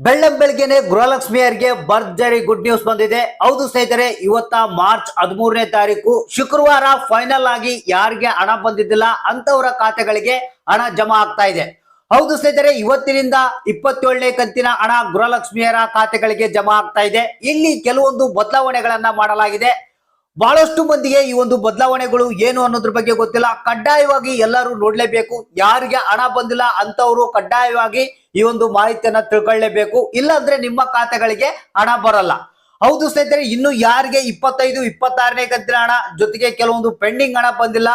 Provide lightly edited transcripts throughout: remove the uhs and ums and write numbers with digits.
ಬೆಳ್ಳಂಬೆಳಗ್ಗೆನೆ ಗೃಹಲಕ್ಷ್ಮಿಯರಿಗೆ ಭರ್ಜರಿ good news ಬಂದಿದೆ. ಹೌದು ಸ್ನೇಹಿತರೆ, ಇವತ್ತ ಮಾರ್ಚ್ 13ನೇ ತಾರೀಕು ಶುಕ್ರವಾರ ಫೈನಲ್ ಆಗಿ ಯಾರಿಗೆ ಹಣ ಬಂದಿದ್ದಿಲ್ಲ ಅಂತವರ ಖಾತೆಗಳಿಗೆ ಹಣ ಜಮಾ ಆಗ್ತಾ ಇದೆ. ಹೌದು ಸ್ನೇಹಿತರೆ, ಇವತ್ತಿನಿಂದ 27ನೇ ಕಂತಿನ ಹಣ ಗೃಹಲಕ್ಷ್ಮಿಯರ ಖಾತೆಗಳಿಗೆ ಜಮಾ ಆಗ್ತಾ ಇದೆ. ಇಲ್ಲಿ ಕೆಲವೊಂದು ಬದಲಾವಣೆಗಳನ್ನ ಮಾಡಲಾಗಿದೆ. ಬಹಳಷ್ಟು ಮಂದಿಗೆ ಈ ಒಂದು ಬದಲಾವಣೆಗಳು ಏನು ಅನ್ನೋದ್ರ ಬಗ್ಗೆ ಗೊತ್ತಿಲ್ಲ. ಕಡ್ಡಾಯವಾಗಿ ಎಲ್ಲರೂ ನೋಡ್ಲೇಬೇಕು. ಯಾರಿಗೆ ಹಣ ಬಂದಿಲ್ಲ ಅಂತವರು ಕಡ್ಡಾಯವಾಗಿ ಈ ಒಂದು ಮಾಹಿತಿಯನ್ನ ತಿಳ್ಕೊಳ್ಳೇಬೇಕು. ಇಲ್ಲ ಅಂದ್ರೆ ನಿಮ್ಮ ಖಾತೆಗಳಿಗೆ ಹಣ ಬರಲ್ಲ. ಹೌದು ಸ್ನೇಹಿತರೆ, ಇನ್ನು ಯಾರಿಗೆ 25, 26ನೇ ಕಂತಿನ ಹಣ ಜೊತೆಗೆ ಕೆಲವೊಂದು ಪೆಂಡಿಂಗ್ ಹಣ ಬಂದಿಲ್ಲ,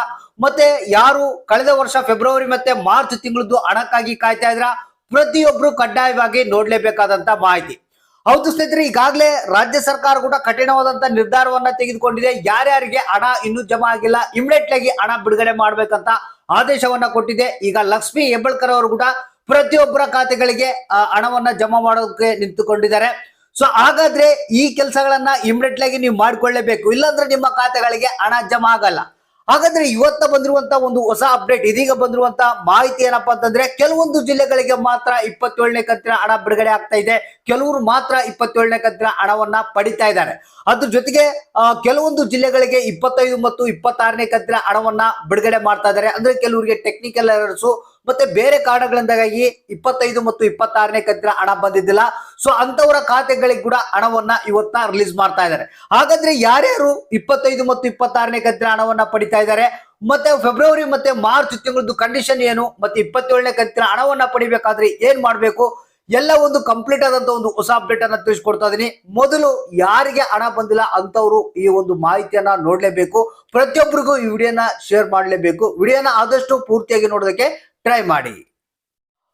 ಮತ್ತೆ ಯಾರು ಕಳೆದ ವರ್ಷ ಫೆಬ್ರವರಿ ಮತ್ತೆ ಮಾರ್ಚ್ ತಿಂಗಳದ್ದು ಹಣಕ್ಕಾಗಿ ಕಾಯ್ತಾ ಇದ್ರ ಪ್ರತಿಯೊಬ್ರು ಕಡ್ಡಾಯವಾಗಿ ನೋಡ್ಲೇಬೇಕಾದಂತ ಮಾಹಿತಿ. ಹೌದು ಸ್ನೇಹಿತರೆ, ಈಗಾಗಲೇ ರಾಜ್ಯ ಸರ್ಕಾರ ಕೂಡ ಕಠಿಣವಾದಂತ ನಿರ್ಧಾರವನ್ನ ತೆಗೆದುಕೊಂಡಿದೆ. ಯಾರ್ಯಾರಿಗೆ ಹಣ ಇನ್ನೂ ಜಮಾ ಆಗಿಲ್ಲ ಇಮಿಡಿಯೇಟ್ ಆಗಿ ಹಣ ಬಿಡುಗಡೆ ಮಾಡ್ಬೇಕಂತ ಆದೇಶವನ್ನ ಕೊಟ್ಟಿದೆ. ಈಗ ಲಕ್ಷ್ಮಿ ಹೆಬ್ಬಳ್ಕರ್ ಅವರು ಕೂಡ ಪ್ರತಿಯೊಬ್ಬರ ಖಾತೆಗಳಿಗೆ ಹಣವನ್ನ ಜಮಾ ಮಾಡೋದಕ್ಕೆ ನಿಂತುಕೊಂಡಿದ್ದಾರೆ. ಸೊ ಹಾಗಾದ್ರೆ ಈ ಕೆಲಸಗಳನ್ನ ಇಮಿಡಿಯೇಟ್ ಆಗಿ ನೀವು ಮಾಡ್ಕೊಳ್ಳೇಬೇಕು, ಇಲ್ಲಾಂದ್ರೆ ನಿಮ್ಮ ಖಾತೆಗಳಿಗೆ ಹಣ ಜಮಾ ಆಗಲ್ಲ. ಹಾಗಾದ್ರೆ ಇವತ್ತ ಬಂದಿರುವಂತ ಒಂದು ಹೊಸ ಅಪ್ಡೇಟ್, ಇದೀಗ ಬಂದಿರುವಂತ ಮಾಹಿತಿ ಏನಪ್ಪಾ ಅಂತಂದ್ರೆ, ಕೆಲವೊಂದು ಜಿಲ್ಲೆಗಳಿಗೆ ಮಾತ್ರ 27ನೇ ಕಂತಿನ ಹಣ ಬಿಡುಗಡೆ ಆಗ್ತಾ ಇದೆ. ಕೆಲವರು ಮಾತ್ರ 27ನೇ ಕಂತಿನ ಹಣವನ್ನ ಪಡಿತಾ ಇದ್ದಾರೆ. ಅದ್ರ ಜೊತೆಗೆ ಕೆಲವೊಂದು ಜಿಲ್ಲೆಗಳಿಗೆ 25 ಮತ್ತು 26ನೇ ಕಂತಿನ ಹಣವನ್ನ ಬಿಡುಗಡೆ ಮಾಡ್ತಾ ಇದ್ದಾರೆ. ಅಂದ್ರೆ ಕೆಲವರಿಗೆ ಟೆಕ್ನಿಕಲ್ ಎರರ್ಸ್ ಮತ್ತೆ ಬೇರೆ ಕಾರಣಗಳಿಂದಾಗಿ 25 ಮತ್ತು 26ನೇ ಕಂತಿನ ಹಣ ಬಂದಿದ್ದಿಲ್ಲ. ಸೊ ಅಂತವರ ಖಾತೆಗಳಿಗೆ ಕೂಡ ಹಣವನ್ನ ಇವತ್ತ ರಿಲೀಸ್ ಮಾಡ್ತಾ ಇದ್ದಾರೆ. ಹಾಗಾದ್ರೆ ಯಾರ್ಯಾರು 25 ಮತ್ತು 26ನೇ ಕಂತಿನ ಹಣವನ್ನ ಪಡಿತಾ ಇದ್ದಾರೆ, ಮತ್ತೆ ಫೆಬ್ರವರಿ ಮತ್ತೆ ಮಾರ್ಚ್ ತಿಂಗಳದ್ದು ಕಂಡೀಷನ್ ಏನು, ಮತ್ತೆ 27ನೇ ಕಂತಿನ ಹಣವನ್ನ ಪಡಿಬೇಕಾದ್ರೆ ಏನ್ ಮಾಡ್ಬೇಕು, ಎಲ್ಲ ಒಂದು ಕಂಪ್ಲೀಟ್ ಆದಂತ ಒಂದು ಹೊಸ ಅಪ್ಡೇಟ್ ಅನ್ನ ತಿಳಿಸ್ಕೊಡ್ತಾ ಇದೀನಿ. ಮೊದಲು ಯಾರಿಗೆ ಹಣ ಬಂದಿಲ್ಲ ಅಂತವರು ಈ ಒಂದು ಮಾಹಿತಿಯನ್ನ ನೋಡ್ಲೇಬೇಕು. ಪ್ರತಿಯೊಬ್ಬರಿಗೂ ಈ ವಿಡಿಯೋನ ಶೇರ್ ಮಾಡ್ಲೇಬೇಕು. ವಿಡಿಯೋನ ಆದಷ್ಟು ಪೂರ್ತಿಯಾಗಿ ನೋಡೋದಕ್ಕೆ ಟ್ರೈ ಮಾಡಿ.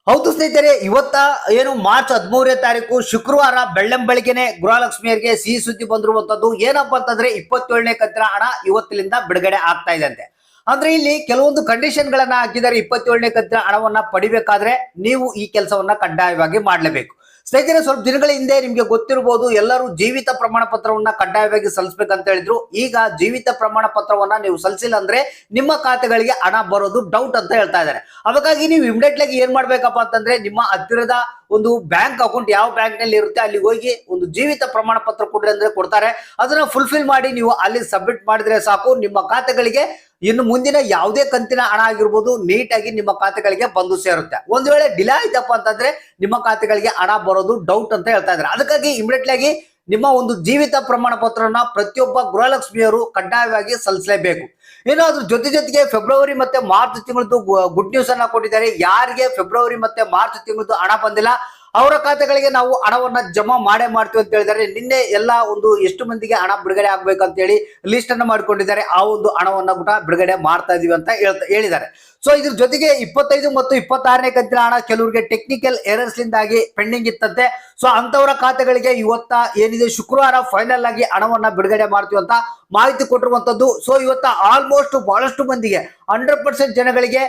ಹೌದು ಸ್ನೇಹಿತರೆ, ಇವತ್ತ ಏನು ಮಾರ್ಚ್ 13ನೇ ತಾರೀಕು ಶುಕ್ರವಾರ ಬೆಳ್ಳಂಬೆಳಗ್ಗೆನೆ ಗೃಹಲಕ್ಷ್ಮಿಯರಿಗೆ ಸಿಹಿ ಸುದ್ದಿ ಬಂದಿರುವಂತದ್ದು. ಏನಪ್ಪಾ ಅಂತಂದ್ರೆ 27ನೇ ಕಂತಿನ ಹಣ ಇವತ್ತಿನಿಂದ ಬಿಡುಗಡೆ ಆಗ್ತಾ ಇದೆ ಅಂತೆ. ಅಂದ್ರೆ ಇಲ್ಲಿ ಕೆಲವೊಂದು ಕಂಡೀಷನ್ ಗಳನ್ನ ಹಾಕಿದ್ದಾರೆ. 27ನೇ ಕಂತಿನ ಹಣವನ್ನ ಪಡಿಬೇಕಾದ್ರೆ ನೀವು ಈ ಕೆಲಸವನ್ನ ಕಡ್ಡಾಯವಾಗಿ ಮಾಡ್ಲೇಬೇಕು. ಸ್ನೇಹಿತರೆ, ಸ್ವಲ್ಪ ದಿನಗಳ ಹಿಂದೆ ನಿಮ್ಗೆ ಗೊತ್ತಿರಬಹುದು, ಎಲ್ಲರೂ ಜೀವಿತ ಪ್ರಮಾಣ ಪತ್ರವನ್ನ ಕಡ್ಡಾಯವಾಗಿ ಸಲ್ಲಿಸಬೇಕಂತ ಹೇಳಿದ್ರು. ಈಗ ಜೀವಿತ ಪ್ರಮಾಣ ಪತ್ರವನ್ನ ನೀವು ಸಲ್ಲಿಸಿಲ್ಲ ಅಂದ್ರೆ ನಿಮ್ಮ ಖಾತೆಗಳಿಗೆ ಹಣ ಬರೋದು ಡೌಟ್ ಅಂತ ಹೇಳ್ತಾ ಇದ್ದಾರೆ. ಅದಕ್ಕಾಗಿ ನೀವು ಇಮಿಡಿಯೇಟ್ ಆಗಿ ಏನ್ ಮಾಡ್ಬೇಕಪ್ಪ ಅಂತಂದ್ರೆ, ನಿಮ್ಮ ಹತ್ತಿರದ ಒಂದು ಬ್ಯಾಂಕ್ ಅಕೌಂಟ್ ಯಾವ ಬ್ಯಾಂಕ್ ನಲ್ಲಿ ಇರುತ್ತೆ ಅಲ್ಲಿ ಹೋಗಿ ಒಂದು ಜೀವಿತ ಪ್ರಮಾಣ ಪತ್ರ ಕೊಡ್ರಿ ಅಂದ್ರೆ ಕೊಡ್ತಾರೆ. ಅದನ್ನ ಫುಲ್ಫಿಲ್ ಮಾಡಿ ನೀವು ಅಲ್ಲಿ ಸಬ್ಮಿಟ್ ಮಾಡಿದ್ರೆ ಸಾಕು, ನಿಮ್ಮ ಖಾತೆಗಳಿಗೆ ಇನ್ನು ಮುಂದಿನ ಯಾವುದೇ ಕಂತಿನ ಹಣ ಆಗಿರ್ಬೋದು ನೀಟಾಗಿ ನಿಮ್ಮ ಖಾತೆಗಳಿಗೆ ಬಂದು ಸೇರುತ್ತೆ. ಒಂದ್ ವೇಳೆ ಡಿಲೇ ಆಯ್ತಪ್ಪ ಅಂತಂದ್ರೆ ನಿಮ್ಮ ಖಾತೆಗಳಿಗೆ ಹಣ ಬರೋದು ಡೌಟ್ ಅಂತ ಹೇಳ್ತಾ ಇದ್ದಾರೆ. ಅದಕ್ಕಾಗಿ ಇಮಿಡಿಯೇಟ್ ಆಗಿ ನಿಮ್ಮ ಒಂದು ಜೀವಿತ ಪ್ರಮಾಣ ಪತ್ರನ ಪ್ರತಿಯೊಬ್ಬ ಗೃಹಲಕ್ಷ್ಮಿಯರು ಕಡ್ಡಾಯವಾಗಿ ಸಲ್ಲಿಸಲೇಬೇಕು. ಇನ್ನು ಅದ್ರ ಜೊತೆಗೆ ಫೆಬ್ರವರಿ ಮತ್ತೆ ಮಾರ್ಚ್ ತಿಂಗಳದ್ದು ಗುಡ್ ನ್ಯೂಸ್ ಅನ್ನ ಕೊಟ್ಟಿದ್ದಾರೆ. ಯಾರಿಗೆ ಫೆಬ್ರವರಿ ಮತ್ತೆ ಮಾರ್ಚ್ ತಿಂಗಳದ್ದು ಹಣ ಬಂದಿಲ್ಲ ಅವರ ಖಾತೆಗಳಿಗೆ ನಾವು ಹಣವನ್ನ ಜಮಾ ಮಾಡ್ತೀವಿ ಅಂತ ಹೇಳಿದ್ದಾರೆ. ನಿನ್ನೆ ಎಲ್ಲ ಒಂದು ಎಷ್ಟು ಮಂದಿಗೆ ಹಣ ಬಿಡುಗಡೆ ಆಗ್ಬೇಕಂತ ಹೇಳಿ ಲಿಸ್ಟ್ ಅನ್ನ ಮಾಡ್ಕೊಂಡಿದ್ದಾರೆ. ಆ ಒಂದು ಹಣವನ್ನ ಕೂಡ ಬಿಡುಗಡೆ ಮಾಡ್ತಾ ಇದೀವಿ ಅಂತ ಹೇಳಿದ್ದಾರೆ. ಸೊ ಇದ್ರ ಜೊತೆಗೆ 25 ಮತ್ತು 26ನೇ ಕಂತಿನ ಹಣ ಕೆಲವರಿಗೆ ಟೆಕ್ನಿಕಲ್ ಎರರ್ಸ್ ಲಿಂದಾಗಿ ಪೆಂಡಿಂಗ್ ಇತ್ತಂತೆ. ಸೊ ಅಂತವರ ಖಾತೆಗಳಿಗೆ ಇವತ್ತ ಏನಿದೆ ಶುಕ್ರವಾರ ಫೈನಲ್ ಆಗಿ ಹಣವನ್ನ ಬಿಡುಗಡೆ ಮಾಡ್ತೀವಿ ಅಂತ ಮಾಹಿತಿ ಕೊಟ್ಟಿರುವಂತದ್ದು. ಸೊ ಇವತ್ತ ಆಲ್ಮೋಸ್ಟ್ ಬಹಳಷ್ಟು ಮಂದಿಗೆ 100% ಜನಗಳಿಗೆ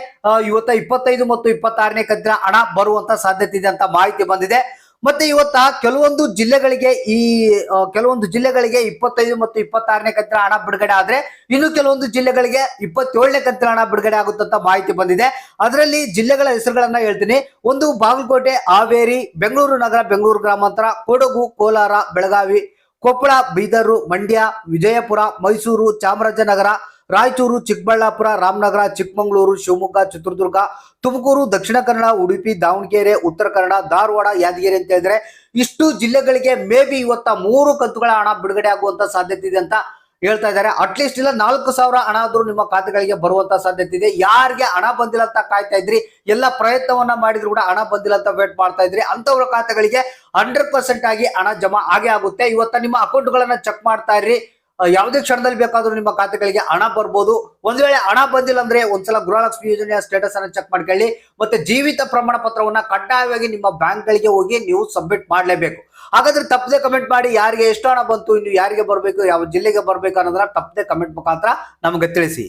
ಇವತ್ತ 25 ಮತ್ತು 26ನೇ ಕಂತಿನ ಹಣ ಬರುವಂತ ಸಾಧ್ಯತೆ ಇದೆ ಅಂತ ಮಾಹಿತಿ ಬಂದಿದೆ. ಮತ್ತೆ ಇವತ್ತ ಕೆಲವೊಂದು ಜಿಲ್ಲೆಗಳಿಗೆ 25 ಮತ್ತು 26ನೇ ಕಂತಿನ ಹಣ ಬಿಡುಗಡೆ ಆದ್ರೆ, ಇನ್ನು ಕೆಲವೊಂದು ಜಿಲ್ಲೆಗಳಿಗೆ 27ನೇ ಕಂತಿನ ಹಣ ಬಿಡುಗಡೆ ಆಗುತ್ತಂತ ಮಾಹಿತಿ ಬಂದಿದೆ. ಅದರಲ್ಲಿ ಜಿಲ್ಲೆಗಳ ಹೆಸರುಗಳನ್ನ ಹೇಳ್ತೀನಿ. ಒಂದು ಬಾಗಲಕೋಟೆ, ಹಾವೇರಿ, ಬೆಂಗಳೂರು ನಗರ, ಬೆಂಗಳೂರು ಗ್ರಾಮಾಂತರ, ಕೊಡಗು, ಕೋಲಾರ, ಬೆಳಗಾವಿ, ಕೊಪ್ಪಳ, ಬೀದರ್, ಮಂಡ್ಯ, ವಿಜಯಪುರ, ಮೈಸೂರು, ಚಾಮರಾಜನಗರ, ರಾಯಚೂರು, ಚಿಕ್ಕಬಳ್ಳಾಪುರ, ರಾಮನಗರ, ಚಿಕ್ಕಮಗಳೂರು, ಶಿವಮೊಗ್ಗ, ಚಿತ್ರದುರ್ಗ, ತುಮಕೂರು, ದಕ್ಷಿಣ ಕನ್ನಡ, ಉಡುಪಿ, ದಾವಣಗೆರೆ, ಉತ್ತರ ಕನ್ನಡ, ಧಾರವಾಡ, ಯಾದಗಿರಿ ಅಂತ ಹೇಳಿದ್ರೆ ಇಷ್ಟು ಜಿಲ್ಲೆಗಳಿಗೆ ಮೇ ಬಿ ಇವತ್ತ 3 ಕಂತುಗಳ ಹಣ ಬಿಡುಗಡೆ ಆಗುವಂತ ಸಾಧ್ಯತೆ ಇದೆ ಅಂತ ಹೇಳ್ತಾ ಇದ್ದಾರೆ. ಅಟ್ಲೀಸ್ಟ್ ಇಲ್ಲ 4,000 ಹಣ ಆದ್ರೂ ನಿಮ್ಮ ಖಾತೆಗಳಿಗೆ ಬರುವಂತ ಸಾಧ್ಯತೆ ಇದೆ. ಯಾರಿಗೆ ಹಣ ಬಂದಿಲ್ಲ ಅಂತ ಕಾಯ್ತಾ ಇದ್ರಿ, ಎಲ್ಲ ಪ್ರಯತ್ನವನ್ನ ಮಾಡಿದ್ರು ಕೂಡ ಹಣ ಬಂದಿಲ್ಲ ಅಂತ ವೇಟ್ ಮಾಡ್ತಾ ಇದ್ರಿ, ಅಂತವರ ಖಾತೆಗಳಿಗೆ 100% ಆಗಿ ಹಣ ಜಮಾ ಆಗೇ ಆಗುತ್ತೆ. ಇವತ್ತ ನಿಮ್ಮ ಅಕೌಂಟ್ ಗಳನ್ನ ಚೆಕ್ ಮಾಡ್ತಾ ಇರ್ರಿ. ಯಾವುದೇ ಕ್ಷಣದಲ್ಲಿ ಬೇಕಾದ್ರೂ ನಿಮ್ಮ ಖಾತೆಗಳಿಗೆ ಹಣ ಬರ್ಬೋದು. ಒಂದ್ ವೇಳೆ ಹಣ ಬಂದಿಲ್ಲ ಅಂದ್ರೆ ಒಂದ್ಸಲ ಗೃಹಲಕ್ಷ್ಮಿ ಯೋಜನೆಯ ಸ್ಟೇಟಸ್ ಅನ್ನ ಚೆಕ್ ಮಾಡ್ಕೊಳ್ಳಿ. ಮತ್ತೆ ಜೀವಿತ ಪ್ರಮಾಣ ಪತ್ರವನ್ನ ಕಡ್ಡಾಯವಾಗಿ ನಿಮ್ಮ ಬ್ಯಾಂಕ್ ಗಳಿಗೆ ಹೋಗಿ ನೀವು ಸಬ್ಮಿಟ್ ಮಾಡ್ಲೇಬೇಕು. ಹಾಗಾದ್ರೆ ತಪ್ಪದೆ ಕಮೆಂಟ್ ಮಾಡಿ, ಯಾರಿಗೆ ಎಷ್ಟು ಹಣ ಬಂತು, ಇನ್ನು ಯಾರಿಗೆ ಬರ್ಬೇಕು, ಯಾವ ಜಿಲ್ಲೆಗೆ ಬರ್ಬೇಕು ಅನ್ನೋದನ್ನ ತಪ್ಪದೆ ಕಮೆಂಟ್ ಮುಖಾಂತರ ನಮಗೆ ತಿಳಿಸಿ.